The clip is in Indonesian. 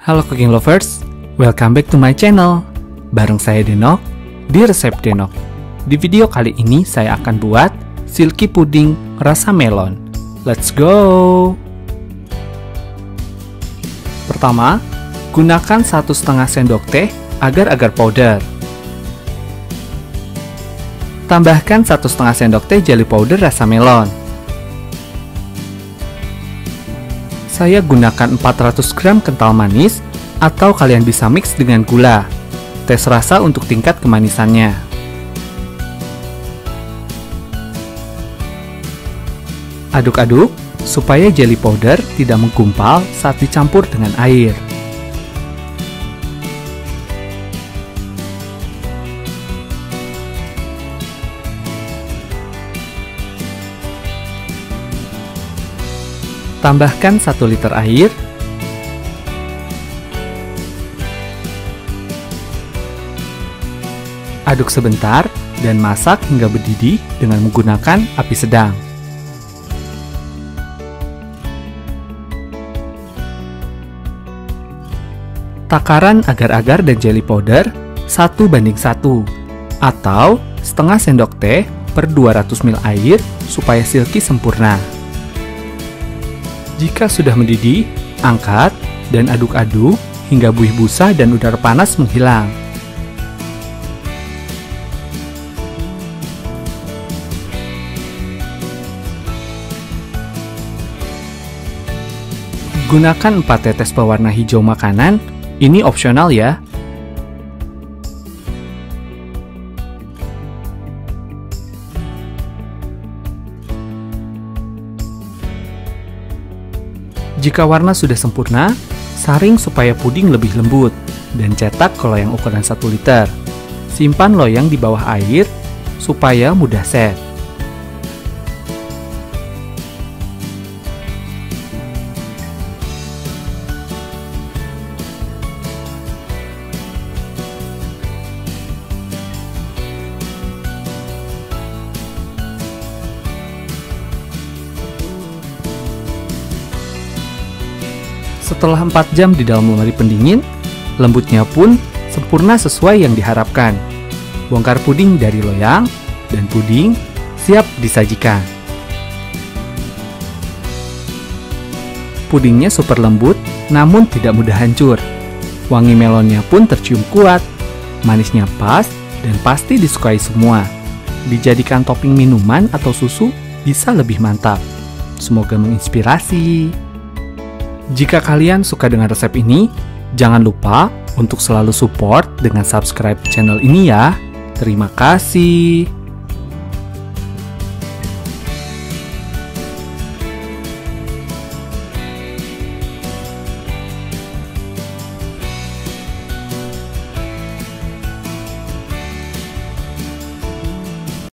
Halo cooking lovers, welcome back to my channel. Bareng saya Denok di Resep Denok. Di video kali ini saya akan buat silky pudding rasa melon. Let's go! Pertama, gunakan 1,5 sendok teh agar-agar powder. Tambahkan 1,5 sendok teh jelly powder rasa melon. Saya gunakan 400 gram kental manis atau kalian bisa mix dengan gula. Tes rasa untuk tingkat kemanisannya. Aduk-aduk supaya jelly powder tidak menggumpal saat dicampur dengan air. Tambahkan 1 liter air. Aduk sebentar dan masak hingga mendidih dengan menggunakan api sedang. Takaran agar-agar dan jelly powder 1:1 atau setengah sendok teh per 200 ml air supaya silky sempurna. Jika sudah mendidih, angkat dan aduk-aduk hingga buih busa dan udara panas menghilang. Gunakan 4 tetes pewarna hijau makanan, ini opsional ya. Jika warna sudah sempurna, saring supaya puding lebih lembut, dan cetak ke loyang ukuran 1 liter. Simpan loyang di bawah air, supaya mudah set. Setelah 4 jam di dalam lemari pendingin, lembutnya pun sempurna sesuai yang diharapkan. Bongkar puding dari loyang, dan puding siap disajikan. Pudingnya super lembut, namun tidak mudah hancur. Wangi melonnya pun tercium kuat, manisnya pas, dan pasti disukai semua. Dijadikan topping minuman atau susu bisa lebih mantap. Semoga menginspirasi. Jika kalian suka dengan resep ini, jangan lupa untuk selalu support dengan subscribe channel ini ya. Terima kasih.